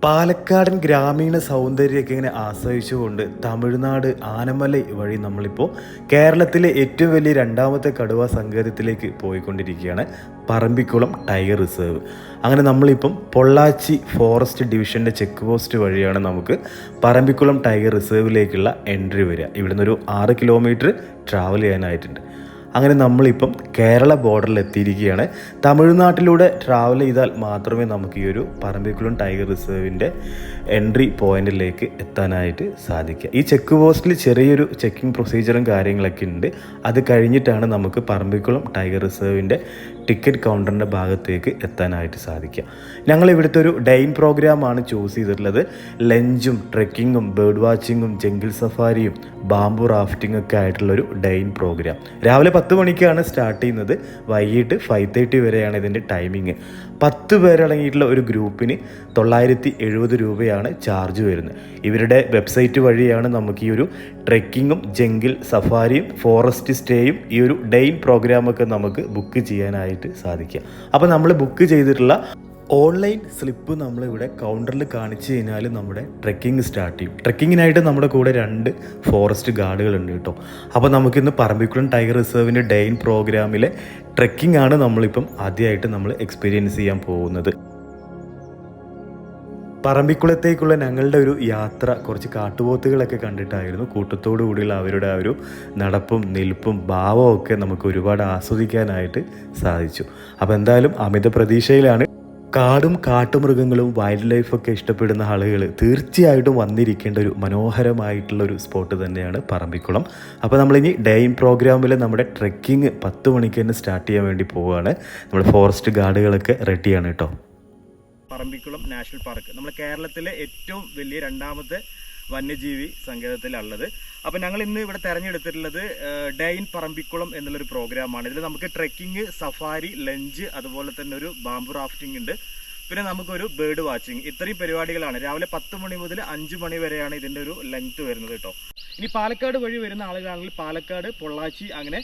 പാലക്കാടൻ ഗ്രാമീണ സൗന്ദര്യമൊക്കെ ഇങ്ങനെ ആസ്വദിച്ചുകൊണ്ട് തമിഴ്നാട് ആനമലൈ വഴി നമ്മളിപ്പോൾ കേരളത്തിലെ ഏറ്റവും വലിയ രണ്ടാമത്തെ കടുവ സങ്കേതത്തിലേക്ക് പോയിക്കൊണ്ടിരിക്കുകയാണ്, പറമ്പിക്കുളം ടൈഗർ റിസർവ്. അങ്ങനെ നമ്മളിപ്പം പൊള്ളാച്ചി ഫോറസ്റ്റ് ഡിവിഷൻ്റെ ചെക്ക് പോസ്റ്റ് വഴിയാണ് നമുക്ക് പറമ്പിക്കുളം ടൈഗർ റിസർവിലേക്കുള്ള എൻട്രി വരിക. ഇവിടുന്ന് ഒരു 6 കിലോമീറ്റർ ട്രാവൽ ചെയ്യാനായിട്ടുണ്ട്. അങ്ങനെ നമ്മളിപ്പം കേരള ബോർഡറിൽ എത്തിയിരിക്കുകയാണ്. തമിഴ്നാട്ടിലൂടെ ട്രാവൽ ചെയ്താൽ മാത്രമേ നമുക്ക് ഈ ഒരു പറമ്പിക്കുളം ടൈഗർ റിസർവിൻ്റെ എൻട്രി പോയിന്റിലേക്ക് എത്താനായിട്ട് സാധിക്കുക. ഈ ചെക്ക് പോസ്റ്റിൽ ചെറിയൊരു ചെക്കിംഗ് പ്രൊസീജിയറും കാര്യങ്ങളൊക്കെ ഉണ്ട്. അത് കഴിഞ്ഞിട്ടാണ് നമുക്ക് പറമ്പിക്കുളം ടൈഗർ റിസർവിൻ്റെ ടിക്കറ്റ് കൗണ്ടറിൻ്റെ ഭാഗത്തേക്ക് എത്താനായിട്ട് സാധിക്കുക. ഞങ്ങൾ ഇവിടുത്തെ ഒരു ഡെയിൻ പ്രോഗ്രാമാണ് ചൂസ് ചെയ്തിട്ടുള്ളത്. ലഞ്ചും ട്രെക്കിങ്ങും ബേർഡ് വാച്ചിങ്ങും ജംഗിൾ സഫാരിയും ബാംബു റാഫ്റ്റിംഗ് ഒക്കെ ആയിട്ടുള്ളൊരു ഡെയിൻ പ്രോഗ്രാം. രാവിലെ 10 മണിക്കാണ് സ്റ്റാർട്ട് ചെയ്യുന്നത്. വൈകിട്ട് 5:30 വരെയാണ് ഇതിൻ്റെ ടൈമിങ്. 10 പേരടങ്ങിയിട്ടുള്ള ഒരു ഗ്രൂപ്പിന് 970 രൂപയാണ് ചാർജ് വരുന്നത്. ഇവരുടെ വെബ്സൈറ്റ് വഴിയാണ് നമുക്ക് ഈ ഒരു ട്രെക്കിങ്ങും ജംഗിൾ സഫാരിയും ഫോറസ്റ്റ് സ്റ്റേയും ഈ ഒരു ഡെയിൻ പ്രോഗ്രാമൊക്കെ നമുക്ക് ബുക്ക് ചെയ്യാനായിട്ട് സാധിക്കുക. അപ്പോൾ നമ്മൾ ബുക്ക് ചെയ്തിട്ടുള്ള ഓൺലൈൻ സ്ലിപ്പ് നമ്മളിവിടെ കൗണ്ടറിൽ കാണിച്ചു കഴിഞ്ഞാൽ നമ്മുടെ ട്രെക്കിംഗ് സ്റ്റാർട്ട് ചെയ്യും. ട്രെക്കിങ്ങിനായിട്ട് നമ്മുടെ കൂടെ 2 ഫോറസ്റ്റ് ഗാർഡുകളുണ്ട് കേട്ടോ. അപ്പോൾ നമുക്കിന്ന് പറമ്പിക്കുളം ടൈഗർ റിസർവിൻ്റെ ഡെയിൻ പ്രോഗ്രാമിലെ ട്രെക്കിംഗ് ആണ് നമ്മളിപ്പം ആദ്യമായിട്ട് നമ്മൾ എക്സ്പീരിയൻസ് ചെയ്യാൻ പോകുന്നത്. പറമ്പിക്കുളത്തേക്കുള്ള ഞങ്ങളുടെ ഒരു യാത്ര കുറച്ച് കാട്ടുപോത്തുകളൊക്കെ കണ്ടിട്ടായിരുന്നു. കൂട്ടത്തോടു കൂടിയുള്ള അവരുടെ ആ ഒരു നടപ്പും നിൽപ്പും ഭാവവും ഒക്കെ നമുക്ക് ഒരുപാട് ആസ്വദിക്കാനായിട്ട് സാധിച്ചു. അപ്പോൾ എന്തായാലും അമിത പ്രതീക്ഷയിലാണ്. കാടും കാട്ടുമൃഗങ്ങളും വൈൽഡ് ലൈഫൊക്കെ ഇഷ്ടപ്പെടുന്ന ആളുകൾ തീർച്ചയായിട്ടും വന്നിരിക്കേണ്ട ഒരു മനോഹരമായിട്ടുള്ളൊരു സ്പോട്ട് തന്നെയാണ് പറമ്പിക്കുളം. അപ്പോൾ നമ്മളിനി ഡെയിൻ പ്രോഗ്രാമിൽ നമ്മുടെ ട്രെക്കിങ് 10 മണിക്ക് തന്നെ സ്റ്റാർട്ട് ചെയ്യാൻ വേണ്ടി പോവുകയാണ്. നമ്മുടെ ഫോറസ്റ്റ് ഗാർഡുകളൊക്കെ റെഡിയാണ് കേട്ടോ. പറമ്പിക്കുളം നാഷണൽ പാർക്ക് നമ്മുടെ കേരളത്തിലെ ഏറ്റവും വലിയ 2ാമത്തെ വന്യജീവി സങ്കേതത്തിലുള്ളത്. അപ്പോൾ ഞങ്ങൾ ഇന്ന് ഇവിടെ തിരഞ്ഞെടുത്തിട്ടുള്ളത് ഡെയിൻ പറമ്പിക്കുളം എന്നുള്ളൊരു പ്രോഗ്രാമാണ്. ഇതിൽ നമുക്ക് ട്രെക്കിങ്, സഫാരി, ലഞ്ച്, അതുപോലെ തന്നെ ഒരു ബാംബു റാഫ്റ്റിംഗ് ഉണ്ട്. പിന്നെ നമുക്കൊരു ബേർഡ് വാച്ചിങ്. ഇത്രയും പരിപാടികളാണ്. രാവിലെ 10 മണി മുതൽ 5 മണി വരെയാണ് ഇതിൻ്റെ ഒരു ലെങ്ത് വരുന്നത് കേട്ടോ. ഇനി പാലക്കാട് വഴി വരുന്ന ആളുകളാണെങ്കിൽ പാലക്കാട്, പൊള്ളാച്ചി, അങ്ങനെ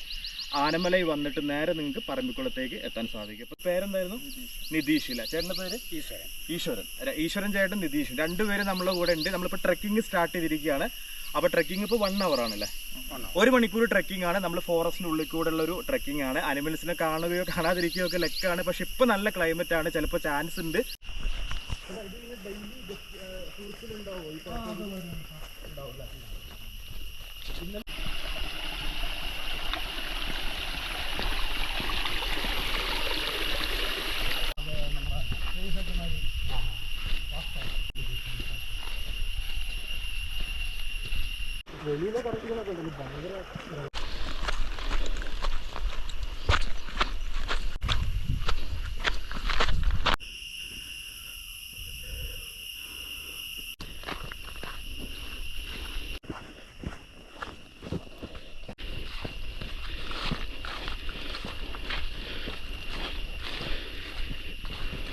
ആനമലൈ വന്നിട്ട് നേരെ നിങ്ങൾക്ക് പറമ്പിക്കുളത്തേക്ക് എത്താൻ സാധിക്കും. അപ്പോൾ പേരെന്തായിരുന്നു? നിതീഷ്. ഇല്ല, ചേട്ടൻ്റെ പേര് ഈശ്വരൻ ചേട്ടൻ, നിതീഷ്, 2 പേര് നമ്മളെ കൂടെ ഉണ്ട്. നമ്മളിപ്പോൾ ട്രെക്കിംഗ് സ്റ്റാർട്ട് ചെയ്തിരിക്കുകയാണ്. അപ്പോൾ ട്രെക്കിംഗ് ഇപ്പോൾ 1 hour ആണല്ലേ, 1 മണിക്കൂർ ട്രെക്കിംഗ് ആണ്. നമ്മൾ ഫോറസ്റ്റിൻ്റെ ഉള്ളിൽ കൂടെ ഉള്ളൊരു ട്രെക്കിംഗ് ആണ്. അനിമൽസിനെ കാണുകയോ കാണാതിരിക്കുകയോ ഒക്കെ ലെക്കാണ്. പക്ഷെ ഇപ്പോൾ നല്ല ക്ലൈമറ്റ് ആണ്, ചിലപ്പോൾ ചാൻസ് ഉണ്ട്. വെളിയിലെ കറക്റ്റുകളൊക്കെ ഭയങ്കര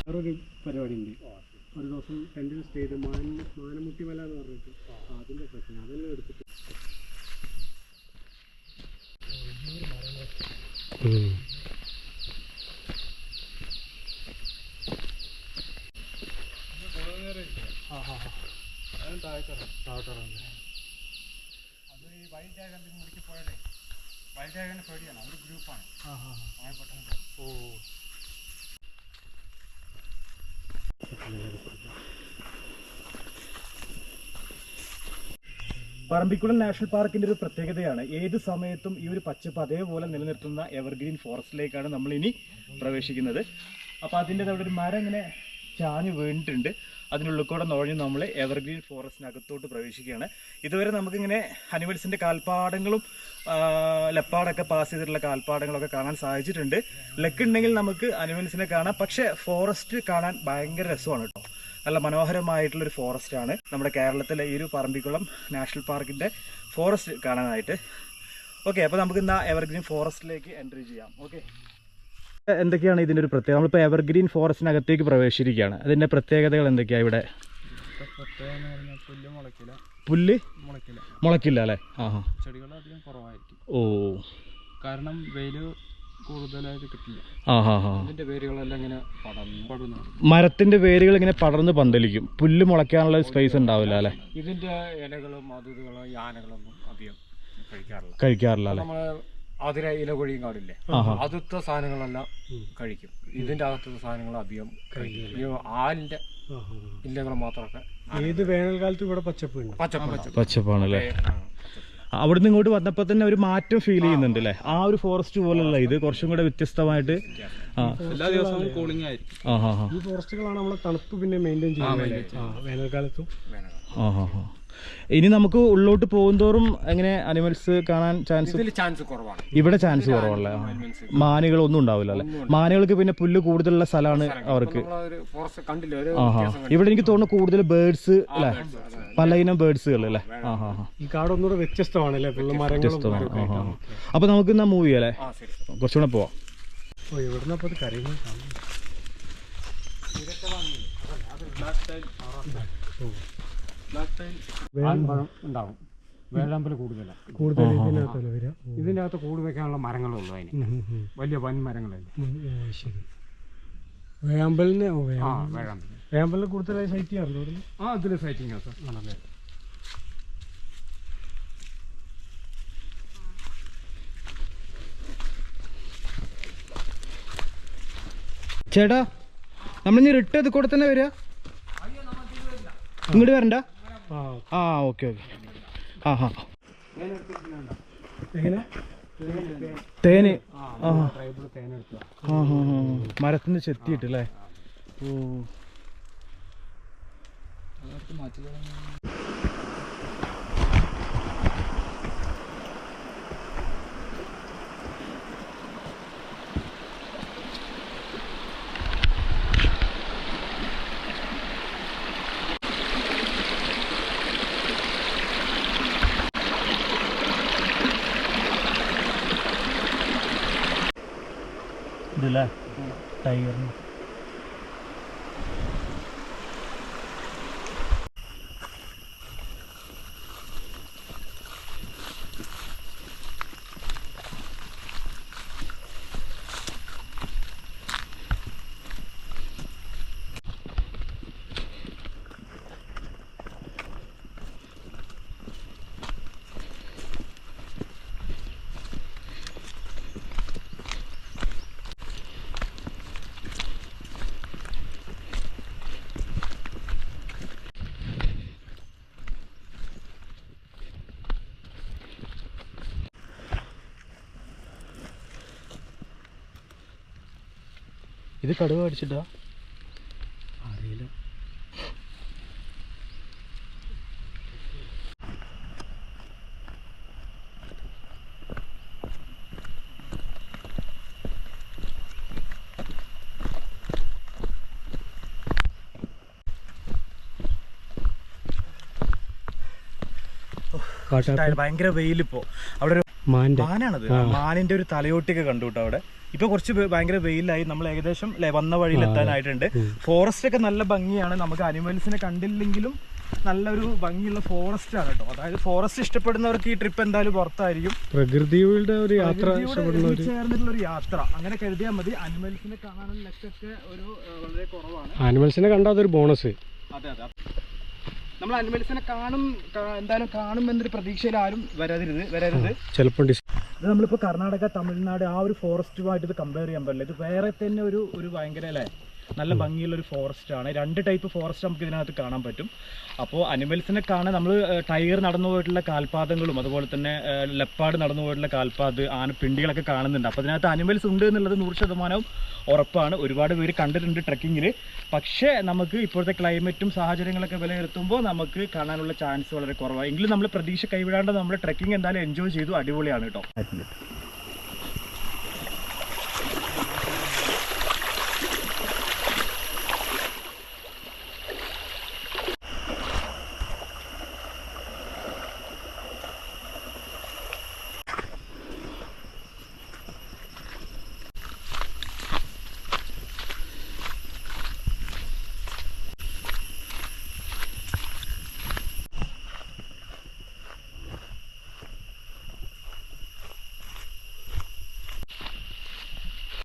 ഒരു പരിപാടി ഉണ്ട്. ഒരു ദിവസം ടെൻറ്റിൽ സ്റ്റേ ചെയ്ത് മാനമുട്ടി മല എന്ന് പറഞ്ഞിട്ട് അതിൻ്റെ ട്രെക്കിങ് അതെല്ലാം എടുത്തിട്ട് താഴ്ത്തറങ്ങി. അത് ഈ വൈൽഡ് ഡ്രാഗൺ മുറിക്ക് പോയാലേ വൈൽഡ് ഡ്രാഗണിൻ്റെ പേടിയാണ്. അതൊരു ഗ്രൂപ്പാണ്. അങ്ങനെ പെട്ടെന്ന് പറമ്പിക്കുളം നാഷണൽ പാർക്കിൻ്റെ ഒരു പ്രത്യേകതയാണ് ഏത് സമയത്തും ഈ ഒരു പച്ചപ്പ് അതേപോലെ നിലനിർത്തുന്ന എവർഗ്രീൻ ഫോറസ്റ്റിലേക്കാണ് നമ്മൾ ഇനി പ്രവേശിക്കുന്നത്. അപ്പോൾ അതിൻ്റെ അവിടെ ഒരു മരം ഇങ്ങനെ ചാഞ്ഞ് വീണിട്ടുണ്ട്. അതിനുള്ളിൽ കൂടെ നുഴഞ്ഞ് നമ്മൾ എവർഗ്രീൻ ഫോറസ്റ്റിനകത്തോട്ട് പ്രവേശിക്കുകയാണ്. ഇതുവരെ നമുക്കിങ്ങനെ അനിമൽസിൻ്റെ കാൽപ്പാടങ്ങളും ലെപ്പാടൊക്കെ പാസ് ചെയ്തിട്ടുള്ള കാൽപ്പാടങ്ങളൊക്കെ കാണാൻ സാധിച്ചിട്ടുണ്ട്. ലെക്കുണ്ടെങ്കിൽ നമുക്ക് അനിമൽസിനെ കാണാം. പക്ഷേ ഫോറസ്റ്റ് കാണാൻ ഭയങ്കര രസമാണ് കേട്ടോ. നല്ല മനോഹരമായിട്ടുള്ളൊരു ഫോറസ്റ്റാണ് നമ്മുടെ കേരളത്തിലെ ഈ ഒരു പറമ്പിക്കുളം നാഷണൽ പാർക്കിൻ്റെ ഫോറസ്റ്റ് കാണാനായിട്ട്. ഓക്കെ, അപ്പോൾ നമുക്ക് ഇന്ന് എവർഗ്രീൻ ഫോറസ്റ്റിലേക്ക് എൻട്രി ചെയ്യാം. ഓക്കെ, എന്തൊക്കെയാണ് ഇതിൻ്റെ ഒരു പ്രത്യേകത? നമ്മളിപ്പോൾ എവർഗ്രീൻ ഫോറസ്റ്റിനകത്തേക്ക് പ്രവേശിച്ചിരിക്കുകയാണ്. അതിൻ്റെ പ്രത്യേകതകൾ എന്തൊക്കെയാണ് ഇവിടെ? പുല്ല് മുളയ്ക്കില്ല അല്ലേ? ചെടികൾ അധികം കുറവായിരിക്കും. ഓ, കാരണം വെയിൽ കൂടുതലായിട്ട് കിട്ടില്ല. ഇതിന്റെ വേരുകളെല്ലാം ഇങ്ങനെ പടർന്നു. മരത്തിന്റെ വേരുകൾ ഇങ്ങനെ പടർന്ന് പന്തലിക്കും. പുല്ല് മുളയ്ക്കാനുള്ള സ്പേസ് ഉണ്ടാവില്ല അല്ലെ? ഇതിന്റെ ഇലകളും അതുകളും ഈ ആനകളൊന്നും അധികം കഴിക്കാറില്ല അല്ലെ? നമ്മള് അതിലെ ഇല കൊഴിയും കാടില്ലേ, അതുത്തെ സാധനങ്ങളെല്ലാം കഴിക്കും. ഇതിന്റെ അകത്തുള്ള സാധനങ്ങൾ അധികം കഴിക്കും. ഈ ആലിന്റെ ഇലകൾ മാത്രമൊക്കെ. ഏത് വേനൽക്കാലത്തും ഇവിടെ പച്ചപ്പാണല്ലേ? അവിടുന്ന് ഇങ്ങോട്ട് വന്നപ്പോ തന്നെ ഒരു മാറ്റം ഫീൽ ചെയ്യുന്നുണ്ട് അല്ലേ? ആ ഒരു ഫോറസ്റ്റ് പോലുള്ള ഇത് കുറച്ചും കൂടെ വ്യത്യസ്തമായിട്ട് എല്ലാ ദിവസവും കൂളിംഗ് ആയിരിക്കും. ഈ ഫോറസ്റ്റുകളാണ് നമ്മളെ തണുപ്പ് പിന്നെ മെയിൻറ്റെയിൻ ചെയ്യുന്നത് വേനൽക്കാലത്തും. ഇനി നമുക്ക് ഉള്ളോട്ട് പോകുന്തോറും എങ്ങനെ അനിമൽസ് കാണാൻ ചാൻസ് കുറവാണ്. ഇവിടെ ചാൻസ് കുറവല്ലേ? മാനുകളൊന്നും ഉണ്ടാവില്ല അല്ലെ? മാനുകൾക്ക് പിന്നെ പുല്ല് കൂടുതലുള്ള സ്ഥലമാണ് അവർക്ക്. ഇവിടെ എനിക്ക് തോന്നുന്നു കൂടുതൽ ബേർഡ്സ് അല്ലെ? പല ഇനം ബേർഡ്സുകൾ അല്ലേ? ഈ കാട് ഒന്നുകൂടെ വ്യത്യസ്തമാണല്ലേ? വ്യത്യസ്തമാണ്. അപ്പൊ നമുക്ക് എന്നാ മൂവ് ചെയ്യാം അല്ലേ? കുറച്ചുകൂടെ പോവാം. ഇവിടുന്ന് അപ്പൊ കരയുന്നു. ഉണ്ടാവും. വേഴാമ്പൽ കൂടുതലാണ്. ഇതിന്റെ അകത്ത് കൂട് വെക്കാനുള്ള മരങ്ങളുള്ളൂ. അതിന് വലിയ വൻ മരങ്ങളല്ലേ. വേഴാമ്പലിന് വേഴാമ്പലിന് കൂടുതലായി സൈറ്റ് ചെയ്യാറുണ്ട്. അതിൽ സൈറ്റിംഗ് ആണല്ലേ? ചേട്ടാ, നമ്മളിനി റിട്ട് ഇത് കൂടെ തന്നെ വരിക? ഇങ്ങോട്ട് വരണ്ട? ഓക്കെ. തേന് മരത്തിന് ചെത്തിയിട്ടല്ലേ? ഇതില്ലേ ടൈഗറിന്? ഇത് കടുവ അടിച്ചിട്ടാ? അറിയില്ല. ഭയങ്കര വെയിലിപ്പോ. അവിടെ ഒരു മാനാണത്. മാനിന്റെ ഒരു തലയോട്ടിയൊക്കെ കണ്ടു കേട്ടോ അവിടെ. ഇപ്പൊ കുറച്ച് ഭയങ്കര വെയിലായി. നമ്മൾ ഏകദേശം വന്ന വഴിയിൽ എത്താനായിട്ടുണ്ട്. ഫോറസ്റ്റ് ഒക്കെ നല്ല ഭംഗിയാണ്. നമുക്ക് അനിമൽസിനെ കണ്ടില്ലെങ്കിലും നല്ലൊരു ഭംഗിയുള്ള ഫോറസ്റ്റ് ആണ് കേട്ടോ. അതായത് ഫോറസ്റ്റ് ഇഷ്ടപ്പെടുന്നവർക്ക് ഈ ട്രിപ്പ് എന്തായാലും പുറത്തായിരിക്കും. പ്രകൃതിയുടെ ഒരു യാത്ര, ചേർന്നിട്ടുള്ള ഒരു യാത്ര അങ്ങനെ കരുതിയാൽ മതി. അനിമൽസിനെ കാണാനുള്ള ലക്കൊക്കെ ഒരു വളരെ കുറവാണ്. അനിമൽസിനെ കണ്ടാൽ അതൊരു ബോണസ്. അതെ. നമ്മൾ അനിമൽസിനെ എന്തായാലും കാണും എന്നൊരു പ്രതീക്ഷയിൽ ആരും വരരുത്. ചിലപ്പോൾ ഇത് നമ്മളിപ്പോൾ കർണാടക, തമിഴ്നാട് ആ ഒരു ഫോറസ്റ്റുമായിട്ട് ഇത് കമ്പയർ ചെയ്യാൻ പറ്റില്ല. ഇത് വേറെ തന്നെ ഒരു ഭയങ്കര അല്ലേ നല്ല ഭംഗിയുള്ള ഒരു ഫോറസ്റ്റ് ആണ്. 2 ടൈപ്പ് ഫോറസ്റ്റ് നമുക്ക് ഇതിനകത്ത് കാണാൻ പറ്റും. അപ്പോൾ അനിമൽസിനെ കാണാൻ നമ്മൾ ടൈഗർ നടന്നു പോയിട്ടുള്ള കാൽപാദങ്ങളും അതുപോലെ തന്നെ ലെപ്പാർഡ് നടന്നു പോയിട്ടുള്ള കാൽപാദ്, ആനപ്പിണ്ടികളൊക്കെ കാണുന്നുണ്ട്. അപ്പോൾ ഇതിനകത്ത് അനിമൽസ് ഉണ്ട് എന്നുള്ളത് 100% ഉറപ്പാണ്. ഒരുപാട് പേര് കണ്ടിട്ടുണ്ട് ട്രക്കിങ്ങിൽ. പക്ഷേ നമുക്ക് ഇപ്പോഴത്തെ ക്ലൈമറ്റും സാഹചര്യങ്ങളൊക്കെ വിലയിരുത്തുമ്പോൾ നമുക്ക് കാണാനുള്ള ചാൻസ് വളരെ കുറവാണ്. എങ്കിലും നമ്മൾ പ്രതീക്ഷ കൈവിടാണ്ട് നമ്മൾ ട്രക്കിംഗ് എന്തായാലും എൻജോയ് ചെയ്തു. അടിപൊളിയാണ് കേട്ടോ.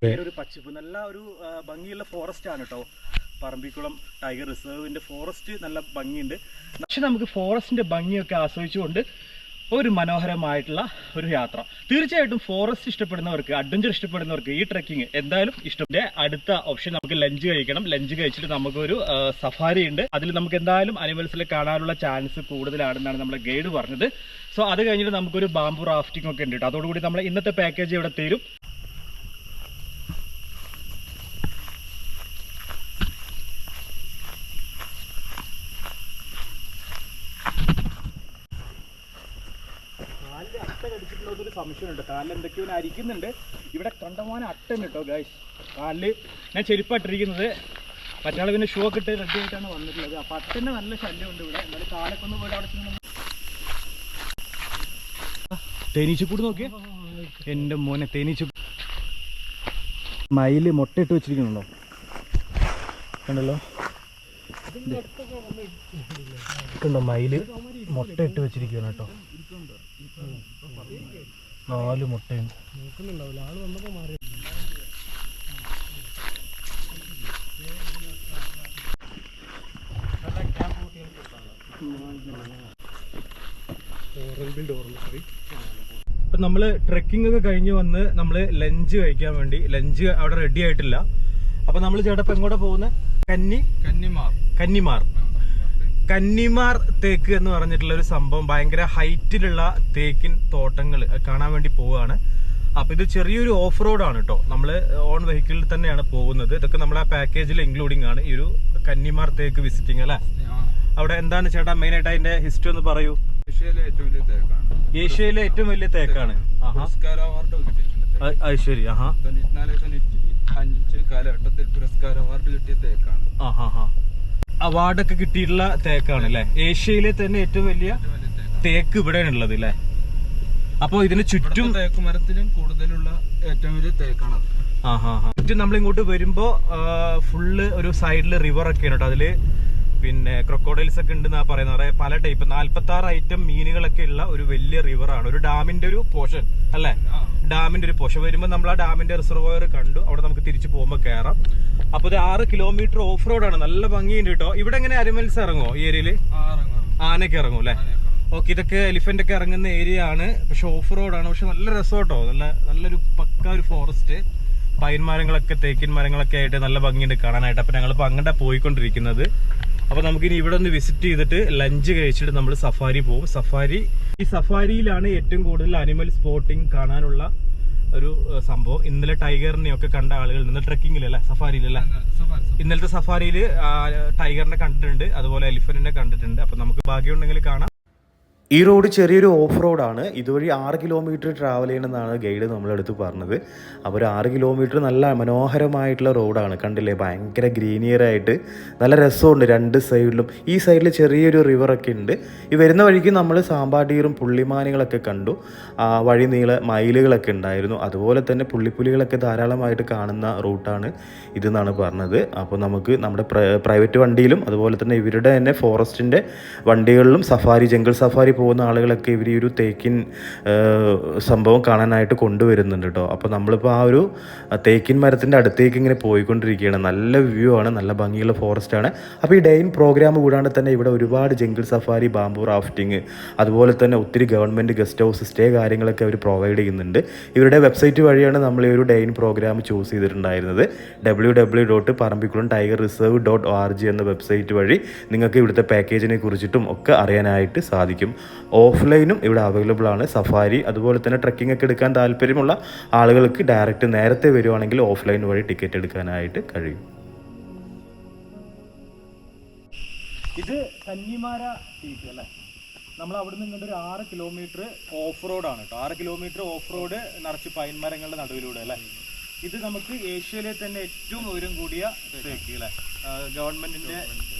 ഒരു പച്ചപ്പ് നല്ല ഒരു ഭംഗിയുള്ള ഫോറസ്റ്റ് ആണ് കേട്ടോ. പറമ്പിക്കുളം ടൈഗർ റിസർവിന്റെ ഫോറസ്റ്റ് നല്ല ഭംഗിയുണ്ട്. പക്ഷെ നമുക്ക് ഫോറസ്റ്റിന്റെ ഭംഗിയൊക്കെ ആസ്വദിച്ചുകൊണ്ട് ഒരു മനോഹരമായിട്ടുള്ള ഒരു യാത്ര. തീർച്ചയായിട്ടും ഫോറസ്റ്റ് ഇഷ്ടപ്പെടുന്നവർക്ക്, അഡ്വഞ്ചർ ഇഷ്ടപ്പെടുന്നവർക്ക് ഈ ട്രെക്കിംഗ് എന്തായാലും ഇഷ്ടം. അടുത്ത ഓപ്ഷൻ നമുക്ക് ലഞ്ച് കഴിക്കണം. ലഞ്ച് കഴിച്ചിട്ട് നമുക്കൊരു സഫാരി ഉണ്ട്. അതിൽ നമുക്ക് എന്തായാലും അനിമൽസിനെ കാണാനുള്ള ചാൻസ് കൂടുതലാണെന്നാണ് നമ്മുടെ ഗൈഡ് പറഞ്ഞത്. സോ അത് കഴിഞ്ഞിട്ട് നമുക്കൊരു ബാംബു റാഫ്റ്റിംഗ് ഒക്കെ ഉണ്ട് കേട്ടോ. അതോടുകൂടി നമ്മൾ ഇന്നത്തെ പാക്കേജ് ഇവിടെ തീരും. ഒരു സംശയമുണ്ട്, കാലിൽ എന്തൊക്കെയോ അരിക്കുന്നുണ്ട്. ഇവിടെ കണ്ടമാനം അട്ടുണ്ട് കേട്ടോ ഗൈസ്. കാലിൽ ഞാൻ ചെരുപ്പായിട്ടിരിക്കുന്നത്, മറ്റാൾ പിന്നെ ഷൂ ഒക്കെ ഇട്ട് റെഡി ആയിട്ടാണ് വന്നിട്ടുള്ളത്. അപ്പം അട്ടൻ്റെ നല്ല ശല്യമുണ്ട് ഇവിടെ. എന്നാലും കാലൊക്കെ ഒന്ന് പോയിട്ട് അവിടെ ചെന്ന് തേനീച്ചക്കൂട് നോക്കിയേ എൻ്റെ മോനെ. മയില് മുട്ടയിട്ട് വെച്ചിരിക്കുന്നുണ്ടോ? കണ്ടല്ലോ, കണ്ടോ മയില് മുട്ടയിട്ട് വെച്ചിരിക്കുകയാണ് കേട്ടോ. 4 മുട്ടയുണ്ട്. ഇപ്പം നമ്മൾ ട്രെക്കിംഗ് ഒക്കെ കഴിഞ്ഞ് വന്ന് നമ്മൾ ലഞ്ച് കഴിക്കാൻ വേണ്ടി, ലഞ്ച് അവിടെ റെഡി ആയിട്ടില്ല. അപ്പം നമ്മൾ ചേട്ടാ ഇപ്പം എങ്ങോട്ടാ പോകുന്നത്? കന്നിമാർ തേക്ക് എന്ന് പറഞ്ഞിട്ടുള്ള ഒരു സംഭവം, ഭയങ്കര ഹൈറ്റിലുള്ള തേക്കിൻ തോട്ടങ്ങൾ കാണാൻ വേണ്ടി പോവുകയാണ്. അപ്പൊ ഇത് ചെറിയൊരു ഓഫ് റോഡ് ആണ് കേട്ടോ. നമ്മൾ ഓൺ വെഹിക്കിളിൽ തന്നെയാണ് പോകുന്നത്. ഇതൊക്കെ നമ്മൾ ആ പാക്കേജിൽ ഇൻക്ലൂഡിംഗ് ആണ് ഈ ഒരു കന്നിമാർ തേക്ക് വിസിറ്റിംഗ് അല്ലേ. അവിടെ എന്താണ് ചേട്ടാ മെയിൻ ആയിട്ട് അതിന്റെ ഹിസ്റ്ററി ഒന്ന് പറയൂ. ഏഷ്യയിലെ ഏറ്റവും വലിയ തേക്കാണ്. അത് ശരി. കാലഘട്ടത്തിൽ പുരസ്കാര അവാർഡ് കിട്ടിയ തേക്കാണ്. അവാർഡൊക്കെ കിട്ടിയിട്ടുള്ള തേക്കാണ് അല്ലെ. ഏഷ്യയിലെ തന്നെ ഏറ്റവും വലിയ തേക്ക് ഇവിടെയാണ് ഉള്ളത് അല്ലെ. അപ്പൊ ഇതിന് ചുറ്റും തേക്ക് മരത്തിലും കൂടുതലുള്ള ഏറ്റവും വലിയ തേക്കാണ്. ചുറ്റും നമ്മൾ ഇങ്ങോട്ട് വരുമ്പോ ഫുള്ള് ഒരു സൈഡില് റിവർ ഒക്കെയാണ് കേട്ടോ. അതില് പിന്നെ ക്രൊക്കോഡൈൽസ് ഒക്കെ ഉണ്ടെന്നാ പറയുന്നത്. പല ടൈപ്പ് 46 ഐറ്റം മീനുകളൊക്കെ ഉള്ള ഒരു വലിയ റിവറാണ്. ഒരു ഡാമിന്റെ ഒരു പോർഷൻ അല്ലെ. ഡാമിന്റെ ഒരു പോർഷൻ വരുമ്പോൾ നമ്മൾ ആ ഡാമിന്റെ റിസർവോയർ കണ്ടു. അവിടെ നമുക്ക് തിരിച്ചു പോകുമ്പോൾ കയറാം. അപ്പൊ ഇത് 6 കിലോമീറ്റർ ഓഫ് റോഡാണ്. നല്ല ഭംഗിയുണ്ട് കേട്ടോ. ഇവിടെ എങ്ങനെ അനിമൽസ് ഇറങ്ങോ ഈ ഏരിയയില്? ആനയൊക്കെ ഇറങ്ങും അല്ലെ. ഓക്കെ, ഇതൊക്കെ എലിഫന്റ് ഒക്കെ ഇറങ്ങുന്ന ഏരിയ ആണ്. പക്ഷെ ഓഫ് റോഡാണ്. പക്ഷെ നല്ല രസം കേട്ടോ. നല്ലൊരു പക്ക ഒരു ഫോറസ്റ്റ്. പൈൻ മരങ്ങളൊക്കെ തേക്കിൻ മരങ്ങളൊക്കെ ആയിട്ട് നല്ല ഭംഗിയുണ്ട് കാണാനായിട്ട്. അപ്പൊ ഞങ്ങളിപ്പോ അങ്ങോട്ടാ പോയിക്കൊണ്ടിരിക്കുന്നത്. അപ്പൊ നമുക്കിനി ഇവിടെ ഒന്ന് വിസിറ്റ് ചെയ്തിട്ട് ലഞ്ച് കഴിച്ചിട്ട് നമ്മൾ സഫാരി പോകും. ഈ സഫാരിയിലാണ് ഏറ്റവും കൂടുതൽ അനിമൽ സ്പോട്ടിംഗ് കാണാനുള്ള ഒരു സംഭവം. ഇന്നലെ ടൈഗറിനെയൊക്കെ കണ്ട ആളുകൾ ഇന്നലെ ട്രെക്കിങ്ങിലല്ലേ, സഫാരിയിലല്ലേ, ഇന്നലത്തെ സഫാരിയിൽ ടൈഗറിനെ കണ്ടിട്ടുണ്ട്, അതുപോലെ എലിഫന്റിനെ കണ്ടിട്ടുണ്ട്. അപ്പൊ നമുക്ക് ഭാഗ്യമുണ്ടെങ്കിൽ കാണാം. ഈ റോഡ് ചെറിയൊരു ഓഫ് റോഡാണ്. ഇതുവഴി 6 കിലോമീറ്റർ ട്രാവൽ ചെയ്യണമെന്നാണ് ഗൈഡ് നമ്മളെടുത്ത് പറഞ്ഞത്. അപ്പോൾ ഒരു 6 കിലോമീറ്റർ നല്ല മനോഹരമായിട്ടുള്ള റോഡാണ്. കണ്ടില്ലേ, ഭയങ്കര ഗ്രീനിയറായിട്ട് നല്ല രസമുണ്ട് രണ്ട് സൈഡിലും. ഈ സൈഡിൽ ചെറിയൊരു റിവറൊക്കെ ഉണ്ട്. ഈ വരുന്ന വഴിക്ക് നമ്മൾ സാമ്പാടീറും പുള്ളിമാനുകളൊക്കെ കണ്ടു. വഴി നീള മയിലുകളൊക്കെ ഉണ്ടായിരുന്നു. അതുപോലെ തന്നെ പുള്ളിപ്പുലികളൊക്കെ ധാരാളമായിട്ട് കാണുന്ന റൂട്ടാണ് ഇതെന്നാണ് പറഞ്ഞത്. അപ്പോൾ നമുക്ക് നമ്മുടെ പ്രൈവറ്റ് വണ്ടിയിലും അതുപോലെ തന്നെ ഇവരുടെ തന്നെ ഫോറസ്റ്റിൻ്റെ വണ്ടികളിലും ജംഗിൾ സഫാരി പോകുന്ന ആളുകളൊക്കെ ഇവർ ഈ ഒരു തേക്കിൻ സംഭവം കാണാനായിട്ട് കൊണ്ടുവരുന്നുണ്ട് കേട്ടോ. അപ്പോൾ നമ്മളിപ്പോൾ ആ ഒരു തേക്കിൻ മരത്തിൻ്റെ അടുത്തേക്ക് ഇങ്ങനെ പോയിക്കൊണ്ടിരിക്കുകയാണ്. നല്ല വ്യൂ ആണ്, നല്ല ഭംഗിയുള്ള ഫോറസ്റ്റാണ്. അപ്പോൾ ഈ ഡെയിൻ പ്രോഗ്രാം കൂടാണ്ട് തന്നെ ഇവിടെ ഒരുപാട് ജംഗിൾ സഫാരി, ബാംബു റാഫ്റ്റിംഗ്, അതുപോലെ തന്നെ ഒത്തിരി ഗവൺമെൻറ് ഗസ്റ്റ് ഹൗസ് സ്റ്റേ കാര്യങ്ങളൊക്കെ അവർ പ്രൊവൈഡ് ചെയ്യുന്നുണ്ട്. ഇവരുടെ വെബ്സൈറ്റ് വഴിയാണ് നമ്മൾ ഈ ഒരു ഡെയിൻ പ്രോഗ്രാം ചൂസ് ചെയ്തിട്ടുണ്ടായിരുന്നത്. www.parambikulam-tiger-reserve.org എന്ന വെബ്സൈറ്റ് വഴി നിങ്ങൾക്ക് ഇവിടുത്തെ പാക്കേജിനെ കുറിച്ചിട്ടും ഒക്കെ അറിയാനായിട്ട് സാധിക്കും. ഓഫ്ലൈനും ഇവിടെ അവൈലബിൾ ആണ്. സഫാരി അതുപോലെ തന്നെ ട്രക്കിംഗ് ഒക്കെ എടുക്കാൻ താല്പര്യമുള്ള ആളുകൾക്ക് ഡയറക്റ്റ് നേരത്തെ വരുവാണെങ്കിൽ ഓഫ്ലൈൻ വഴി ടിക്കറ്റ് എടുക്കാനായിട്ട് കഴിയും. ഇത് കന്നിമാര പീക്ക് അല്ലേ. നമ്മൾ അവിടെ നിന്ന് ഇങ്ങോട്ട് ഒരു 6 കിലോമീറ്റർ ഓഫ് റോഡാണ് കേട്ടോ. 6 കിലോമീറ്റർ ഓഫ് റോഡ് നിറച്ച് പൈൻ മരങ്ങളുടെ നടുവിലൂടെ അല്ലേ. ഇത് നമുക്ക് ഏഷ്യയിലെ തന്നെ ഏറ്റവും ഉയരം കൂടിയ തേക്ക് അല്ലേ.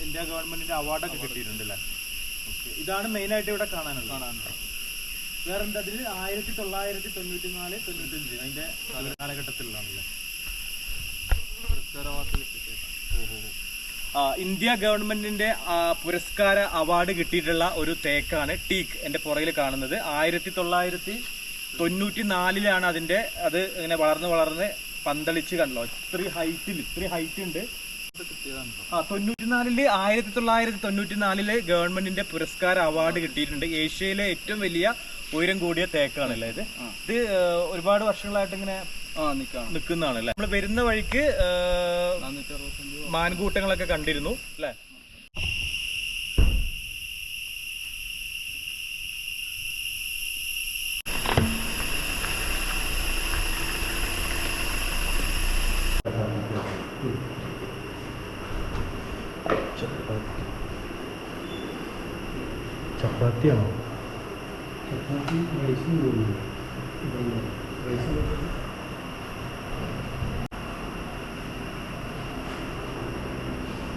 ഇന്ത്യ ഗവൺമെന്റിന്റെ അവാർഡൊക്കെ കിട്ടിയിട്ടുണ്ട് അല്ലേ. ഇതാണ് മെയിനായിട്ട് ഇവിടെ കാണാനുള്ളത്. വേറെ എന്താ അതിൽ 1994-95 അതിന്റെ കാലഘട്ടത്തിലുള്ളതാണല്ലേ. ഇന്ത്യ ഗവൺമെന്റിന്റെ പുരസ്കാര അവാർഡ് കിട്ടിയിട്ടുള്ള ഒരു തേക്കാണ് ടീക്ക് എന്റെ പുറകിൽ കാണുന്നത്. 1994 അത് ഇങ്ങനെ വളർന്ന് പന്തളിച്ച് കണ്ടല്ലോ, ഇത്രയും ഹൈറ്റ് ഉണ്ട്. 1994 ഗവൺമെന്റിന്റെ പുരസ്കാര അവാർഡ് കിട്ടിയിട്ടുണ്ട്. ഏഷ്യയിലെ ഏറ്റവും വലിയ ഉയരം കൂടിയ തേക്കാണല്ലേ ഇത്. ഒരുപാട് വർഷങ്ങളായിട്ട് ഇങ്ങനെ നിൽക്കുന്നതാണല്ലേ. നമ്മൾ വരുന്ന വഴിക്ക് മാൻകൂട്ടങ്ങളൊക്കെ കണ്ടിരുന്നു അല്ലേ. ചപ്പാത്തിയാണോ?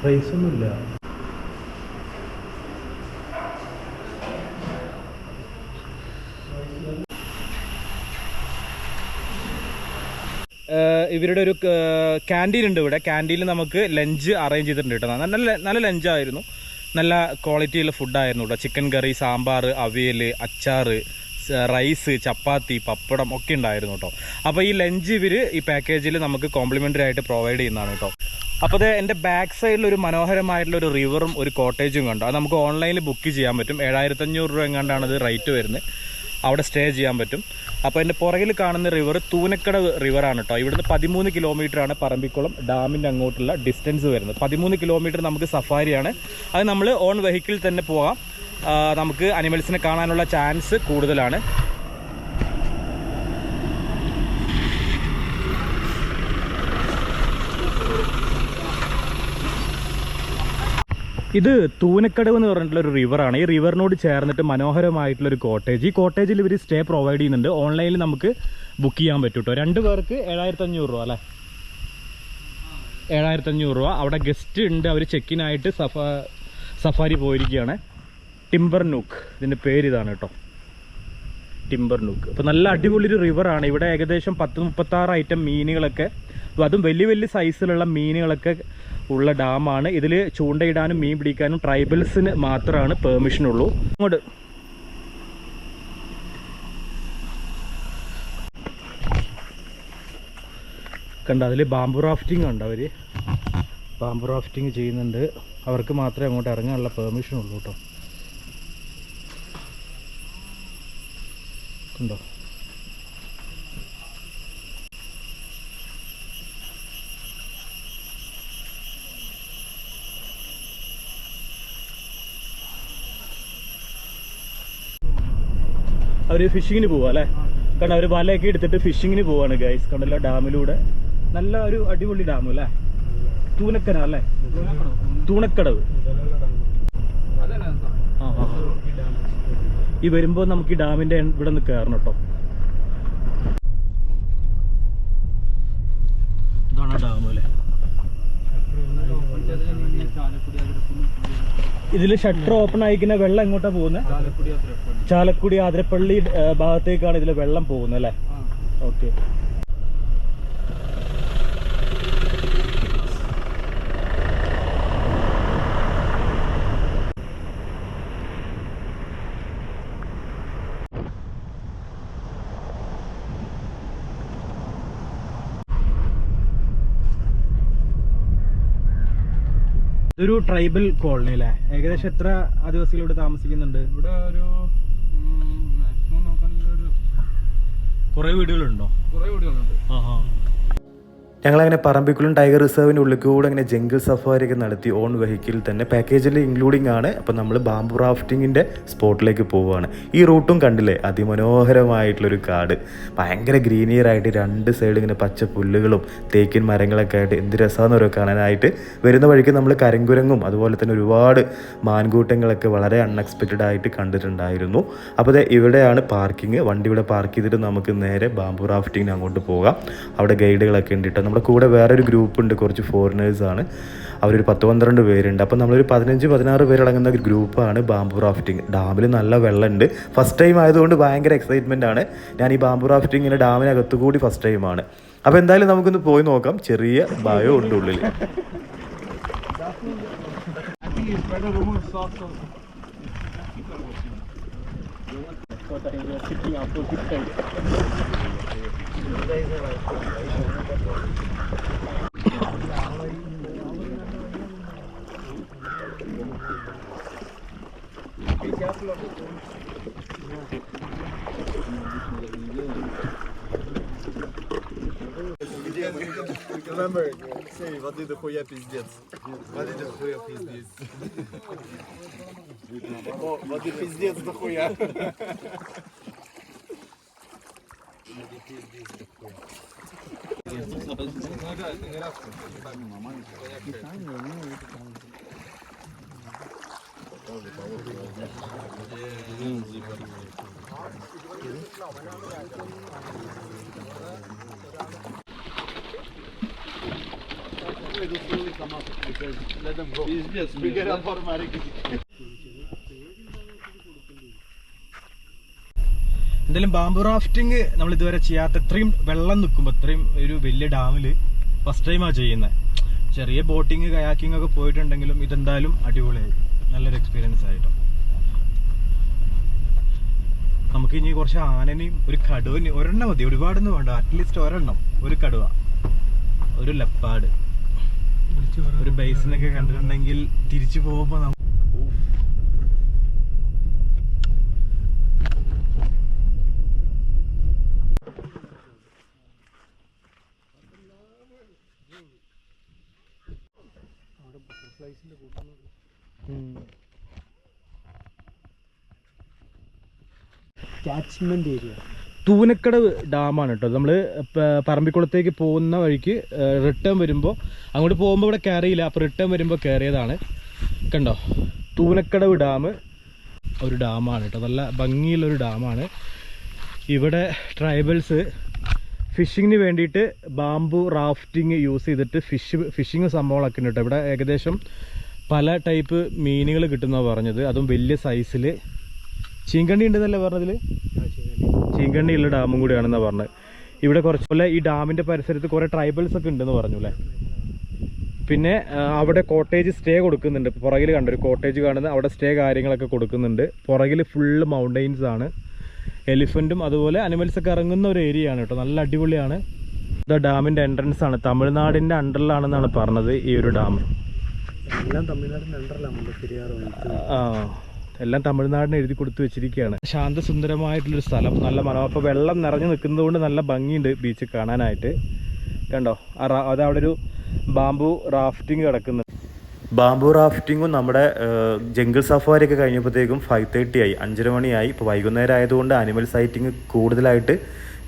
റൈസൊന്നുമില്ല. ഇവരുടെ ഒരു ക്യാൻറ്റീൻ ഉണ്ട് ഇവിടെ. ക്യാൻറ്റീനിൽ നമുക്ക് ലഞ്ച് അറേഞ്ച് ചെയ്തിട്ടുണ്ട് കേട്ടോ. നല്ല ലഞ്ചായിരുന്നു, നല്ല ക്വാളിറ്റിയുള്ള ഫുഡായിരുന്നു കേട്ടോ. ചിക്കൻ കറി, സാമ്പാർ, അവിയൽ, അച്ചാർ, റൈസ്, ചപ്പാത്തി, പപ്പടം ഒക്കെ ഉണ്ടായിരുന്നു കേട്ടോ. അപ്പോൾ ഈ ലഞ്ച് ഇവർ ഈ പാക്കേജിൽ നമുക്ക് കോംപ്ലിമെൻ്ററി ആയിട്ട് പ്രൊവൈഡ് ചെയ്യുന്നതാണ് കേട്ടോ. അപ്പോൾ അത് എൻ്റെ ബാക്ക് സൈഡിൽ ഒരു മനോഹരമായിട്ടുള്ള ഒരു റിവറും ഒരു കോട്ടേജും കണ്ടു. അത് നമുക്ക് ഓൺലൈനിൽ ബുക്ക് ചെയ്യാൻ പറ്റും. 7500 രൂപ എങ്ങാണ്ടാണ് ഇത് റേറ്റ് വരുന്നത്. അവിടെ സ്റ്റേ ചെയ്യാൻ പറ്റും. അപ്പോൾ എൻ്റെ പുറകിൽ കാണുന്ന റിവർ തൂനക്കടവ് റിവറാണ് കേട്ടോ. ഇവിടുന്ന് 13 കിലോമീറ്ററാണ് പറമ്പിക്കുളം ഡാമിൻ്റെ അങ്ങോട്ടുള്ള ഡിസ്റ്റൻസ് വരുന്നത്. 13 കിലോമീറ്റർ നമുക്ക് സഫാരിയാണ്. അത് നമ്മൾ ഓൺ വെഹിക്കിളിൽ തന്നെ പോകാം. നമുക്ക് അനിമൽസിനെ കാണാനുള്ള ചാൻസ് കൂടുതലാണ്. ഇത് തൂനക്കടവ് എന്ന് പറഞ്ഞിട്ടുള്ള ഒരു റിവറാണ്. ഈ റിവറിനോട് ചേർന്നിട്ട് മനോഹരമായിട്ടുള്ളൊരു കോട്ടേജ്. ഈ കോട്ടേജിൽ ഇവർ സ്റ്റേ പ്രൊവൈഡ് ചെയ്യുന്നുണ്ട്. ഓൺലൈനിൽ നമുക്ക് ബുക്ക് ചെയ്യാൻ പറ്റും കേട്ടോ. 2 പേർക്ക് 7500 രൂപ അല്ലേ, 7500 രൂപ. അവിടെ ഗസ്റ്റ് ഉണ്ട്, അവർ ചെക്കിനായിട്ട് സഫാരി പോയിരിക്കുകയാണ്. ടിംബർ നൂക്ക് ഇതിൻ്റെ പേര് ഇതാണ് കേട്ടോ, ടിംബർ നൂക്ക്. അപ്പോൾ നല്ല അടിപൊളി ഒരു റിവറാണ്. ഇവിടെ ഏകദേശം 10-36 ഐറ്റം മീനുകളൊക്കെ, അതും വലിയ വലിയ സൈസിലുള്ള മീനുകളൊക്കെ ഉള്ള ഡാമാണ്. ഇതിൽ ചൂണ്ടയിടാനും മീൻ പിടിക്കാനും ട്രൈബൽസിന് മാത്രമാണ് പെർമിഷൻ ഉള്ളൂ. അങ്ങോട്ട് കണ്ട, അതിൽ ബാംബു റാഫ്റ്റിംഗ് ഉണ്ട്. അവർ ബാംബു റാഫ്റ്റിംഗ് ചെയ്യുന്നുണ്ട്. അവർക്ക് മാത്രമേ അങ്ങോട്ട് ഇറങ്ങാനുള്ള പെർമിഷൻ ഉള്ളൂ കേട്ടോ. ഉണ്ടോ? അവർ ഫിഷിങ്ങിന് പോവാ അല്ലേ. കാരണം അവർ വലയൊക്കെ എടുത്തിട്ട് ഫിഷിങ്ങിന് പോവാണ് ഗൈസ്. കണ്ടല്ലോ, ഡാമിലൂടെ. നല്ല ഒരു അടിപൊളി ഡാം അല്ലേ, തൂനക്കര അല്ലേ, തൂണക്കടവ്. ഈ വരുമ്പോൾ നമുക്ക് ഈ ഡാമിന്റെ ഇവിടെ നിന്ന് കയറണം കേട്ടോ. ഇതാണ് ഡാം അല്ലേ. ഇതിൽ ഷട്ടർ ഓപ്പൺ ആയിക്കുന്ന വെള്ളം എങ്ങോട്ടാ പോകുന്നത്? ചാലക്കുടി ആതിരപ്പള്ളി ഭാഗത്തേക്കാണ് ഇതിൽ വെള്ളം പോകുന്നത് അല്ലേ. ഓക്കെ. ഇതൊരു ട്രൈബൽ കോളനി അല്ലേ. ഏകദേശം എത്ര ആദിവാസികൾ ഇവിടെ താമസിക്കുന്നുണ്ട്? ഇവിടെ ഒരു മാക്സിമം നോക്കുകയാണെങ്കിൽ ഒരു കുറേ വീടുകളുണ്ടോ? കുറേ വീടുകളുണ്ട്. ഞങ്ങളങ്ങനെ പറമ്പിക്കുളം ടൈഗർ റിസർവിൻ്റെ ഉള്ളിൽ കൂടെ അങ്ങനെ ജംഗിൾ സഫാരിയൊക്കെ നടത്തി ഓൺ വെഹിക്കിളിൽ തന്നെ പാക്കേജിൽ ഇൻക്ലൂഡിങ് ആണ്. അപ്പോൾ നമ്മൾ ബാംബു റാഫ്റ്റിങ്ങിൻ്റെ സ്പോട്ടിലേക്ക് പോവുകയാണ്. ഈ റൂട്ടും കണ്ടില്ലേ, അതിമനോഹരമായിട്ടുള്ളൊരു കാട്, ഭയങ്കര ഗ്രീനിയറായിട്ട് 2 സൈഡ് ഇങ്ങനെ പച്ച പുല്ലുകളും തേക്കിൻ മരങ്ങളൊക്കെ ആയിട്ട് എന്ത് രസമാണെന്ന് ഓരോ കാണാനായിട്ട്. വരുന്ന വഴിക്ക് നമ്മൾ കരിങ്കുരങ്ങും അതുപോലെ തന്നെ ഒരുപാട് മാൻകൂട്ടങ്ങളൊക്കെ വളരെ അൺഎക്സ്പെക്റ്റഡ് ആയിട്ട് കണ്ടിട്ടുണ്ടായിരുന്നു. അപ്പോൾ ഇവിടെയാണ് പാർക്കിംഗ്. വണ്ടി ഇവിടെ പാർക്ക് ചെയ്തിട്ട് നമുക്ക് നേരെ ബാംബു റാഫ്റ്റിങ്ങിന് അങ്ങോട്ട് പോകാം. അവിടെ ഗൈഡുകളൊക്കെ ഉണ്ട് കേട്ടോ. നമ്മുടെ കൂടെ വേറൊരു ഗ്രൂപ്പ് ഉണ്ട്, കുറച്ച് ഫോറിനേഴ്സാണ്. അവരൊരു 10-12 പേരുണ്ട്. അപ്പം നമ്മളൊരു 15-16 പേരടങ്ങുന്ന ഒരു ഗ്രൂപ്പാണ് ബാംബു റാഫ്റ്റിംഗ്. ഡാമിൽ നല്ല വെള്ളമുണ്ട്. ഫസ്റ്റ് ടൈം ആയതുകൊണ്ട് ഭയങ്കര എക്സൈറ്റ്മെൻ്റ് ആണ്. ഞാൻ ഈ ബാംബു റാഫ്റ്റിങ്ങിന് ഡാമിനകത്തു കൂടി ഫസ്റ്റ് ടൈമാണ്. അപ്പോൾ എന്തായാലും നമുക്കൊന്ന് പോയി നോക്കാം. ചെറിയ ഭയം ഉണ്ട് ഉള്ളിൽ. Remember, say, воды дохуя пиздец. Воды дохуя пиздец. О, воды пиздец дохуя. Пиздец, бегая формарик. എന്തായാലും ബാംബു റാഫ്റ്റിംഗ് നമ്മൾ ഇതുവരെ ചെയ്യാത്ത, ഇത്രയും വെള്ളം നിൽക്കുമ്പോൾ ഇത്രയും ഒരു വലിയ ഡാമിൽ ഫസ്റ്റ് ടൈമാണ് ചെയ്യുന്നത്. ചെറിയ ബോട്ടിങ് കയാക്കിംഗ് ഒക്കെ പോയിട്ടുണ്ടെങ്കിലും ഇതെന്തായാലും അടിപൊളിയായി, നല്ലൊരു എക്സ്പീരിയൻസ് ആയിട്ടോ. നമുക്ക് ഇനി കുറച്ച് ആനനെയും ഒരു കടുവനെയും, ഒരെണ്ണം മതി, ഒരുപാടൊന്നും വേണ്ട, അറ്റ്ലീസ്റ്റ് ഒരെണ്ണം, ഒരു കടുവ, ഒരു ലെപ്പാഡ്, ഒരു ബേസിനൊക്കെ കണ്ടിട്ടുണ്ടെങ്കിൽ തിരിച്ചു പോകുമ്പോൾ നമുക്ക് കാച്ച്മെന്റ് ഏരിയ. തൂനക്കടവ് ഡാമാണ് കേട്ടോ. നമ്മൾ പറമ്പിക്കുളത്തേക്ക് പോകുന്ന വഴിക്ക് റിട്ടേൺ വരുമ്പോൾ, അങ്ങോട്ട് പോകുമ്പോൾ ഇവിടെ കയറിയില്ല, അപ്പോൾ റിട്ടേൺ വരുമ്പോൾ കയറിയതാണ്. കണ്ടോ, തൂനക്കടവ് ഡാം ഒരു ഡാമാണ് കേട്ടോ, നല്ല ഭംഗിയുള്ളൊരു ഡാമാണ്. ഇവിടെ ട്രൈബൽസ് ഫിഷിങ്ങിന് വേണ്ടിയിട്ട് ബാംബു റാഫ്റ്റിംഗ് യൂസ് ചെയ്തിട്ട് ഫിഷിങ് സംഭവങ്ങളൊക്കെ ഉണ്ട് കേട്ടോ. ഇവിടെ ഏകദേശം പല ടൈപ്പ് മീനുകൾ കിട്ടുന്നതാണ് പറഞ്ഞത്, അതും വലിയ സൈസിൽ. ചീങ്കണ്ണി ഉണ്ടെന്നല്ലേ പറഞ്ഞതിൽ? ചീങ്കണ്ണിയുള്ള ഡാമും കൂടിയാണെന്നാണ് പറഞ്ഞത്. ഇവിടെ കുറച്ചുപോലെ ഈ ഡാമിൻ്റെ പരിസരത്ത് കുറേ ട്രൈബൽസ് ഒക്കെ ഉണ്ടെന്ന് പറഞ്ഞു അല്ലേ. പിന്നെ അവിടെ കോട്ടേജ് സ്റ്റേ കൊടുക്കുന്നുണ്ട്. പുറകിൽ കണ്ടൊരു കോട്ടേജ് കാണുന്നത്, അവിടെ സ്റ്റേ കാര്യങ്ങളൊക്കെ കൊടുക്കുന്നുണ്ട്. പുറകിൽ ഫുള്ള് മൗണ്ടെയിൻസ് ആണ്, എലിഫൻറ്റും അതുപോലെ അനിമൽസൊക്കെ ഇറങ്ങുന്ന ഒരു ഏരിയ ആണ് കേട്ടോ. നല്ല അടിപൊളിയാണ്. ഇത് ഡാമിൻ്റെ എൻട്രൻസ് ആണ്, തമിഴ്നാടിൻ്റെ അണ്ടറിലാണെന്നാണ് പറഞ്ഞത് ഈ ഒരു ഡാം. എല്ലാം തമിഴ്നാടിന്റെ അണ്ടറിലാണ് പെരിയാർ. എല്ലാം തമിഴ്നാടിന് എഴുതി കൊടുത്തു വെച്ചിരിക്കുകയാണ്. ശാന്തസുന്ദരമായിട്ടുള്ളൊരു സ്ഥലം, നല്ല മനോഹരം. അപ്പോൾ വെള്ളം നിറഞ്ഞു നിൽക്കുന്നത് കൊണ്ട് നല്ല ഭംഗിയുണ്ട് ബീച്ച് കാണാനായിട്ട്. കണ്ടോ, അതവിടെ ഒരു ബാംബു റാഫ്റ്റിംഗ് കിടക്കുന്നത്. ബാംബു റാഫ്റ്റിങ്ങും നമ്മുടെ ജംഗിൾ സഫാരി ഒക്കെ കഴിഞ്ഞപ്പോഴത്തേക്കും 5:30 ആയി, 5:30 മണിയായി. ഇപ്പോൾ വൈകുന്നേരം ആയതുകൊണ്ട് അനിമൽ സൈറ്റിങ് കൂടുതലായിട്ട്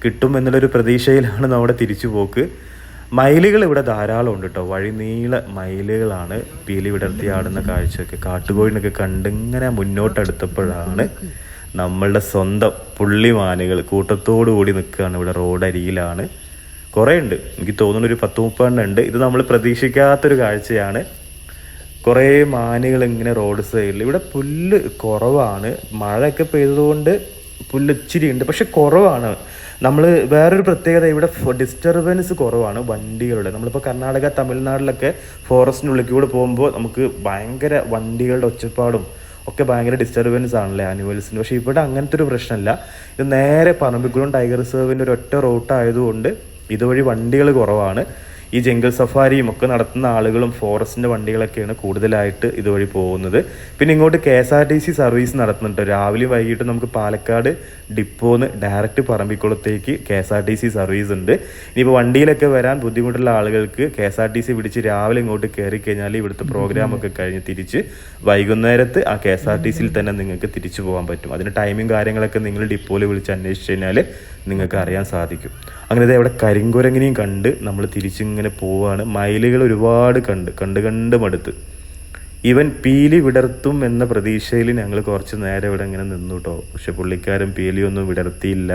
കിട്ടും എന്നുള്ളൊരു പ്രതീക്ഷയിലാണ് നമ്മുടെ തിരിച്ചു പോക്ക്. മയിലുകൾ ഇവിടെ ധാരാളം ഉണ്ട് കേട്ടോ, വഴി നീള മയിലുകളാണ് പീലി വിടർത്തി ആടുന്ന കാഴ്ചയൊക്കെ. കാട്ടുകോഴിനൊക്കെ കണ്ടിങ്ങനെ മുന്നോട്ടെടുത്തപ്പോഴാണ് നമ്മളുടെ സ്വന്തം പുള്ളിമാനുകൾ കൂട്ടത്തോടു കൂടി നിൽക്കുകയാണ് ഇവിടെ റോഡരിയിലാണ്. കുറേ ഉണ്ട്, എനിക്ക് തോന്നുന്നു ഒരു 10-30 ഉണ്ട്. ഇത് നമ്മൾ പ്രതീക്ഷിക്കാത്തൊരു കാഴ്ചയാണ്. കുറേ മാനുകൾ ഇങ്ങനെ റോഡ് സൈഡിൽ. ഇവിടെ പുല്ല് കുറവാണ്, മഴയൊക്കെ പെയ്തതുകൊണ്ട് പുല്ല് ഇച്ചിരി ഉണ്ട്, പക്ഷെ കുറവാണ്. നമ്മൾ വേറൊരു പ്രത്യേകത, ഇവിടെ ഡിസ്റ്റർബൻസ് കുറവാണ് വണ്ടികളുടെ. നമ്മളിപ്പോൾ കർണാടക തമിഴ്നാട്ടിലൊക്കെ ഫോറസ്റ്റിനുള്ളിലേക്ക് കൂടെ പോകുമ്പോൾ നമുക്ക് ഭയങ്കര വണ്ടികളുടെ ഒച്ചപ്പാടും ഒക്കെ ഭയങ്കര ഡിസ്റ്റർബൻസ് ആണല്ലേ ആനിമൽസിന്. പക്ഷേ ഇവിടെ അങ്ങനത്തെ ഒരു പ്രശ്നമല്ല. ഇത് നേരെ പറമ്പിക്കുളം ടൈഗർ റിസർവിൻ്റെ ഒരു ഒറ്റ റൂട്ടായതുകൊണ്ട് ഇതുവഴി വണ്ടികൾ കുറവാണ്. ഈ ജംഗിൾ സഫാരിയും ഒക്കെ നടത്തുന്ന ആളുകളും ഫോറസ്റ്റിൻ്റെ വണ്ടികളൊക്കെയാണ് കൂടുതലായിട്ട് ഇതുവഴി പോകുന്നത്. പിന്നെ ഇങ്ങോട്ട് KSRTC സർവീസ് നടത്തുന്നുണ്ട്. രാവിലെയും വൈകിട്ടും നമുക്ക് പാലക്കാട് ഡിപ്പോന്ന് ഡയറക്റ്റ് പറമ്പിക്കുളത്തേക്ക് KSRTC സർവീസ് ഉണ്ട്. ഇനിയിപ്പോൾ വണ്ടിയിലൊക്കെ വരാൻ ബുദ്ധിമുട്ടുള്ള ആളുകൾക്ക് KSRTC പിടിച്ച് രാവിലെ ഇങ്ങോട്ട് കയറി കഴിഞ്ഞാൽ ഇവിടുത്തെ പ്രോഗ്രാമൊക്കെ കഴിഞ്ഞ് തിരിച്ച് വൈകുന്നേരത്ത് ആ KSRTCയിൽ തന്നെ നിങ്ങൾക്ക് തിരിച്ചു പോകാൻ പറ്റും. അതിന് ടൈമിങ് കാര്യങ്ങളൊക്കെ നിങ്ങൾ ഡിപ്പോയിൽ വിളിച്ച് അന്വേഷിച്ച് കഴിഞ്ഞാൽ നിങ്ങൾക്ക് അറിയാൻ സാധിക്കും. അങ്ങനെ ഇവിടെ കരിങ്കുരങ്ങിനെയും കണ്ട് നമ്മൾ തിരിച്ചിങ്ങനെ പോവുകയാണ്. മയിലുകൾ ഒരുപാട് കണ്ട് മടുത്ത്. ഈവൻ പീലി വിടർത്തും എന്ന പ്രതീക്ഷയിൽ ഞങ്ങൾ കുറച്ച് നേരം ഇവിടെ ഇങ്ങനെ നിന്നു കേട്ടോ. പക്ഷെ പുള്ളിക്കാരൻ പീലിയൊന്നും വിടർത്തിയില്ല.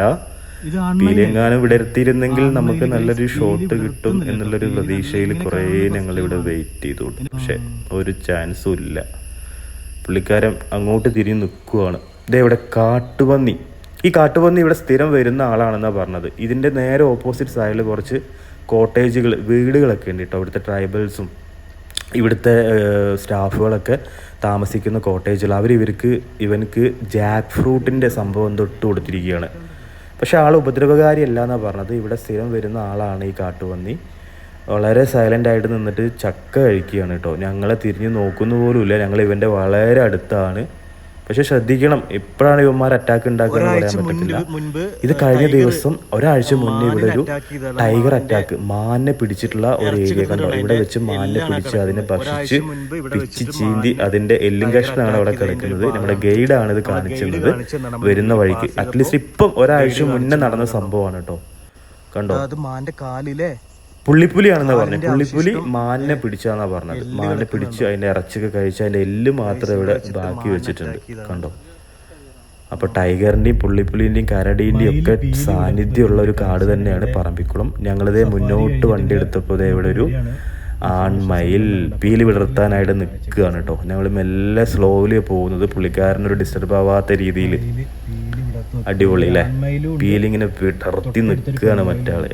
പീലിയെങ്ങാനും വിടർത്തിയിരുന്നെങ്കിൽ നമുക്ക് നല്ലൊരു ഷോട്ട് കിട്ടും എന്നുള്ളൊരു പ്രതീക്ഷയിൽ കുറേ ഞങ്ങളിവിടെ വെയിറ്റ് ചെയ്തു. പക്ഷെ ഒരു ചാൻസും ഇല്ല. പുള്ളിക്കാരൻ അങ്ങോട്ട് തിരിഞ്ഞ് നിൽക്കുവാണ്. ഇവിടെ കാട്ടുപന്നി. ഈ കാട്ടുപന്നി ഇവിടെ സ്ഥിരം വരുന്ന ആളാണെന്നാണ് പറഞ്ഞത്. ഇതിൻ്റെ നേരെ ഓപ്പോസിറ്റ് സൈഡിൽ കുറച്ച് കോട്ടേജുകൾ, വീടുകളൊക്കെ ഉണ്ട് കേട്ടോ. ഇവിടുത്തെ ട്രൈബൽസും ഇവിടുത്തെ സ്റ്റാഫുകളൊക്കെ താമസിക്കുന്ന കോട്ടേജുകൾ. ഇവനക്ക് ജാക്ക് ഫ്രൂട്ടിൻ്റെ സംഭവം തൊട്ട് കൊടുത്തിരിക്കുകയാണ്. പക്ഷേ ആൾ ഉപദ്രവകാരി അല്ല എന്നാണ് പറഞ്ഞത്. ഇവിടെ സ്ഥിരം വരുന്ന ആളാണ് ഈ കാട്ടുപന്നി. വളരെ സൈലൻ്റ് ആയിട്ട് നിന്നിട്ട് ചക്ക കഴിക്കുകയാണ് കേട്ടോ. ഞങ്ങളെ തിരിഞ്ഞ് നോക്കുന്ന പോലുമില്ല. ഞങ്ങൾ ഇവൻ്റെ വളരെ അടുത്താണ്. പക്ഷെ ശ്രദ്ധിക്കണം, എപ്പോഴാണ് ഇവന്മാർ അറ്റാക്ക് ഉണ്ടാക്കുന്നത് പറയാൻ പറ്റത്തില്ല. ഇത് കഴിഞ്ഞ ദിവസം ഒരാഴ്ച മുന്നേ ഇവിടെ ഒരു ടൈഗർ അറ്റാക്ക്, മാനിനെ പിടിച്ചിട്ടുള്ള ഒരു ഏരിയ കണ്ടോ. ഇവിടെ വെച്ച് മാനിനെ പിടിച്ച് അതിനെ ഭക്ഷിച്ച് പിച്ചി ചീന്തി അതിൻ്റെ എല്ലും കഷ്ണമാണ് അവിടെ കിടക്കുന്നത്. നമ്മുടെ ഗൈഡാണ് ഇത് കാണിച്ചിരുന്നത് വരുന്ന വഴിക്ക്. അറ്റ്ലീസ്റ്റ് ഇപ്പം ഒരാഴ്ച മുന്നേ നടന്ന സംഭവമാണ് കേട്ടോ. കണ്ടോ, അത് മാന്റെ കാലിലെ പുള്ളിപ്പുലിയാണെന്ന് പറഞ്ഞത്. പുള്ളിപ്പുലി മാനിനെ പിടിച്ചാന്നാ പറഞ്ഞത്. മാനിനെ പിടിച്ച് അതിൻ്റെ ഇറച്ചിയൊക്കെ കഴിച്ച് അതിൻ്റെ എല്ല് മാത്രം ഇവിടെ ബാക്കി വെച്ചിട്ടുണ്ട് കണ്ടോ. അപ്പോൾ ടൈഗറിൻ്റെയും പുള്ളിപ്പുലിൻ്റെയും കരടീൻ്റെയും ഒക്കെ സാന്നിധ്യമുള്ള ഒരു കാട് തന്നെയാണ് പറമ്പിക്കുളം. ഞങ്ങളിതേ മുന്നോട്ട് വണ്ടി എടുത്തപ്പോൾ ഇവിടെ ഒരു ആൺമയിൽ പീലി വിടർത്താനായിട്ട് നിൽക്കുകയാണ് കേട്ടോ. ഞങ്ങൾ മെല്ലെ സ്ലോലി പോകുന്നത്, പുള്ളിക്കാരനൊരു ഡിസ്റ്റർബ് ആവാത്ത രീതിയിൽ. അടിപൊളി അല്ലേ, പീലിങ്ങനെ വിടർത്തി നിൽക്കുകയാണ് മറ്റാള്.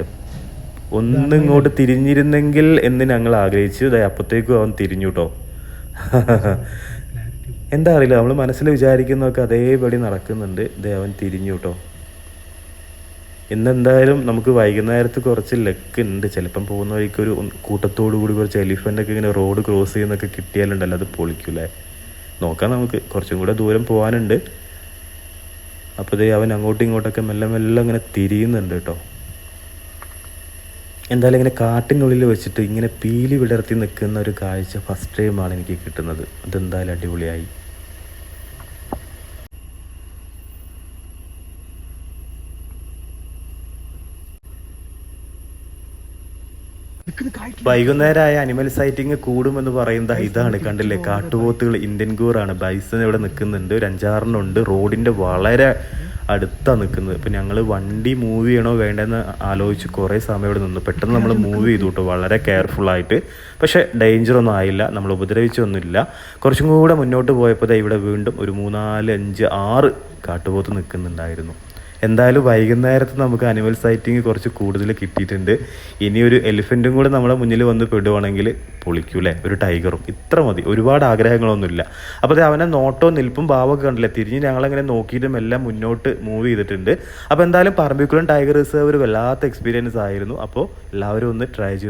ഒന്നിങ്ങോട്ട് തിരിഞ്ഞിരുന്നെങ്കിൽ എന്ന് ഞങ്ങൾ ആഗ്രഹിച്ചു. അപ്പോഴത്തേക്കും അവൻ തിരിഞ്ഞു കേട്ടോ. എന്താ അറിയില്ല, നമ്മൾ മനസ്സിൽ വിചാരിക്കുന്നതൊക്കെ അതേപടി നടക്കുന്നുണ്ട്. അവൻ തിരിഞ്ഞു കേട്ടോ. ഇന്നെന്തായാലും നമുക്ക് വൈകുന്നേരത്ത് കുറച്ച് ലക്ക് ഉണ്ട്. ചിലപ്പം പോകുന്ന വഴിക്കൊരു കൂട്ടത്തോടു കൂടി കുറച്ച് എലിഫൻ്റൊക്കെ ഇങ്ങനെ റോഡ് ക്രോസ് ചെയ്യുന്നൊക്കെ കിട്ടിയാലുണ്ടല്ലോ, അത് പൊളിക്കൂലേ. നോക്കാം, നമുക്ക് കുറച്ചും കൂടെ ദൂരം പോകാനുണ്ട്. അപ്പോൾ അവൻ അങ്ങോട്ടും ഇങ്ങോട്ടൊക്കെ മെല്ലെ മെല്ലെ അങ്ങനെ തിരിയുന്നുണ്ട് കേട്ടോ. എന്തായാലും ഇങ്ങനെ കാട്ടിനുള്ളിൽ വെച്ചിട്ട് ഇങ്ങനെ പീലി വിടർത്തി നിൽക്കുന്ന ഒരു കാഴ്ച ഫസ്റ്റ് ടൈമാണ് എനിക്ക് കിട്ടുന്നത്. അതെന്തായാലും അടിപൊളിയായി. വൈകുന്നേരമായ അനിമൽ സൈറ്റിങ് കൂടുമെന്ന് പറയുന്നത് ഇതാണ്. കണ്ടില്ലേ, കാട്ടുപോത്തുകൾ, ഇന്ത്യൻ ഗൂറാണ്. ബൈസൺ ഇവിടെ നിൽക്കുന്നുണ്ട്, ഒരു 5-6 ഉണ്ട്. റോഡിൻ്റെ വളരെ അടുത്താണ് നിൽക്കുന്നത്. ഇപ്പം ഞങ്ങൾ വണ്ടി മൂവ് ചെയ്യണോ വേണ്ടെന്ന് ആലോചിച്ച് കുറേ സമയം ഇവിടെ നിന്നു. പെട്ടെന്ന് നമ്മൾ മൂവ് ചെയ്തു കേട്ടോ, വളരെ കെയർഫുള്ളായിട്ട്. പക്ഷേ ഡേഞ്ചറൊന്നും ആയില്ല, നമ്മൾ ഉപദ്രവിച്ചൊന്നുമില്ല. കുറച്ചും കൂടെ മുന്നോട്ട് പോയപ്പോൾ ഇവിടെ വീണ്ടും ഒരു 3, 4, 5, 6 കാട്ടുപോത്ത് നിൽക്കുന്നുണ്ടായിരുന്നു. എന്തായാലും വൈകുന്നേരത്ത് നമുക്ക് അനിമൽ സൈറ്റിങ് കുറച്ച് കൂടുതൽ കിട്ടിയിട്ടുണ്ട്. ഇനി ഒരു എലിഫൻറ്റും കൂടെ നമ്മളെ മുന്നിൽ വന്ന് പെടുവാണെങ്കിൽ പൊളിക്കൂലേ, ഒരു ടൈഗറും. ഇത്ര മതി, ഒരുപാട് ആഗ്രഹങ്ങളൊന്നുമില്ല. അപ്പോൾ അവനെ നോട്ടവും നിൽപ്പും ഭാവമൊക്കെ കണ്ടില്ലേ, തിരിഞ്ഞ് ഞങ്ങളങ്ങനെ നോക്കിയിട്ടും എല്ലാം മുന്നോട്ട് മൂവ് ചെയ്തിട്ടുണ്ട്. അപ്പോൾ എന്തായാലും പറമ്പിക്കുളം ടൈഗർ റിസർവ് ഒരു വല്ലാത്ത എക്സ്പീരിയൻസ് ആയിരുന്നു. അപ്പോൾ എല്ലാവരും ഒന്ന് ട്രൈ ചെയ്തു.